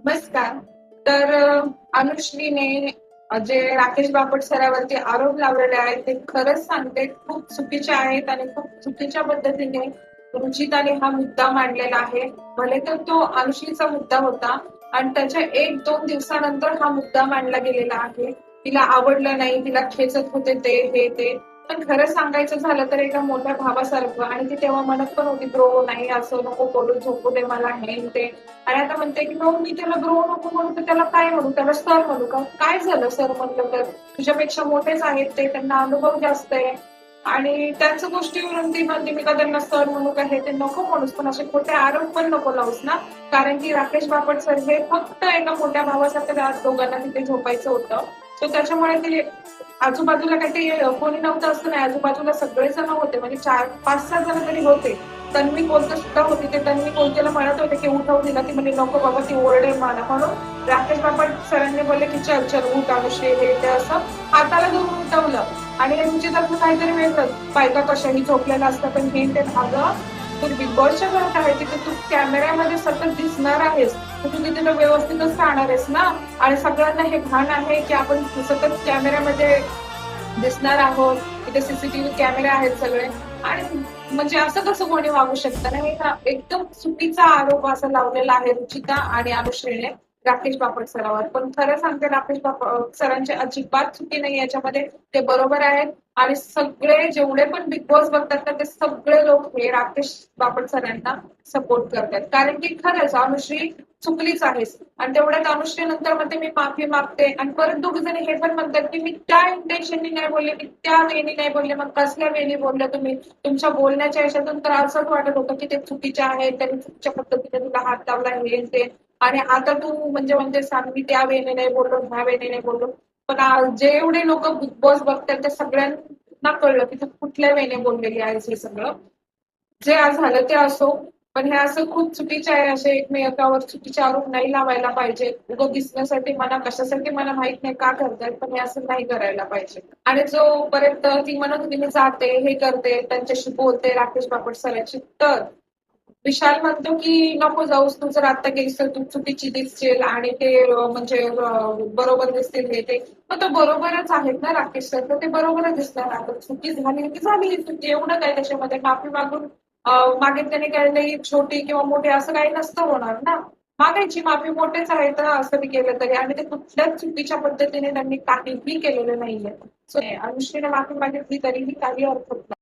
नमस्कार. तर अनुश्रीने जे राकेश बापट सरावरती आरोप लावलेले आहेत ते खरंच सांगते खूप चुकीचे आहेत आणि खूप चुकीच्या पद्धतीने रुचिताने हा मुद्दा मांडलेला आहे. भले तर तो अनुश्रीचा मुद्दा होता आणि त्याच्या 1-2 दिवसानंतर हा मुद्दा मांडला गेलेला आहे. तिला आवडलं नाही, तिला खेचत होते ते, हे ते. पण खरं सांगायचं झालं तर एका मोठ्या भावासारखं आणि ती तेव्हा म्हणत पण होती, "ब्रो नाही असं नको बोलू, झोपू दे मला हे ते." आणि आता म्हणते की मग मी त्याला ब्रो नको म्हणू तर त्याला काय म्हणू, त्याला सर म्हणू का? काय झालं सर म्हणलं तर? तुझ्यापेक्षा मोठेच आहेत ते, त्यांना अनुभव जास्त आहे. आणि त्याच गोष्टीवरून ती म्हणते मी का त्यांना सर म्हणू का, हे ते नको म्हणूस, पण असे खोटे आरोप पण नको लावूस ना. कारण की राकेश बापट सर हे फक्त एका मोठ्या भावासारखं त्या दोघांना तिथे झोपायचं होतं. सो त्याच्यामुळे ते आजूबाजूला काही ते कोणी नव्हतं असं नाही, आजूबाजूला सगळेजण होते, म्हणजे 4-5-6 जण तरी होते. तन्वी कोलते सुद्धा होती. ते तन्वी कोलतेला म्हणत होते की उठव तिला, ती म्हणजे नको बाबा ती ओरडेल मला. म्हणून राकेश बापट सरांनी बोलले की चल चल उठ अनुश्री, हे ते असं हाताला धरून उठवलं. आणि रुचिताचं काहीतरी वेगळंच, बायका कशाही झोपलेल्या असतात पण हे ते. अगं तू बिग बॉसच्या घरात आहे, तिथे तू कॅमेऱ्यामध्ये सतत दिसणार आहेस, तर तू तिथे व्यवस्थितच राहणार आहेस ना. आणि सगळ्यांना हे भान आहे की आपण सतत कॅमेऱ्यामध्ये दिसणार आहोत, तिथे सीसीटीव्ही कॅमेरे आहेत सगळे. आणि म्हणजे असं कसं कोणी वागू शकतं ना. हा एकदम चुकीचा आरोप असा लावलेला आहे रुचिता आणि अनुश्रीने राकेश बापट सरावर. पण खरं सांगते राकेश बापट सरांची अजिबात चुकी नाही याच्यामध्ये, ते बरोबर आहेत. आणि सगळे जेवढे पण बिग बॉस बघतात ना ते सगळे लोक हे राकेश बापट सरांना सपोर्ट करतात. कारण की खरंच अनुश्री चुकलीच आहेस. आणि तेवढ्यात अनुश्री नंतर म्हणते मी माफी मागते, आणि परत दोघे जण हे पण म्हणतात की मी त्या इंटेन्शननी नाही बोलले, मी त्या वेळी नाही बोलले. मग कसल्या वेळी बोलले तुम्ही? तुमच्या बोलण्याच्या याच्यातून तर असंच वाटत होतं की ते चुकीचे आहे, त्यांनी चुकीच्या पद्धतीने तुला हात लावला हे ते. आणि आता तू म्हणजे सांग मी त्या वेळेने नाही बोललो, ह्या वेळेने नाही बोललो. पण जेवढे लोक बिग बॉस बघतात त्या सगळ्यांना कळलं की तू कुठल्या वेळेने बोललेली आहेस. हे सगळं जे आज झालं ते असो, पण हे असं खूप चुकीचे आहे. असे एकमेकावर चुकीचे आरोप नाही लावायला पाहिजे. उगं दिसण्यासाठी म्हणा कशासाठी मला माहित नाही का करतायत, पण हे असं नाही करायला पाहिजे. आणि जो परत ती म्हणत होती मी जाते, हे करते, त्यांच्याशी बोलते राकेश बापट सरांशी, तर विशाल म्हणतो की नको जाऊस, तू जर आता गेलीस तर तू चुकीची दिसशील आणि ते म्हणजे बरोबर दिसतील हे ते. मग तो बरोबरच आहेत ना राकेश सर, तर ते बरोबरच दिसणार. आता चुकी झाली की झाली चुकी, एवढं काय त्याच्यामध्ये माफी मागून मागितल्याने काय नाही छोटी किंवा मोठी असं काही नसतं होणार ना. मागायची माफी, मोठेच आहेत ना असं केलं तरी. आणि ते कुठल्याच चुकीच्या पद्धतीने त्यांनी काहीही केलेलं नाहीये. सो अनुश्रीने माफी मागितली तरीही काही अर्थ नाही.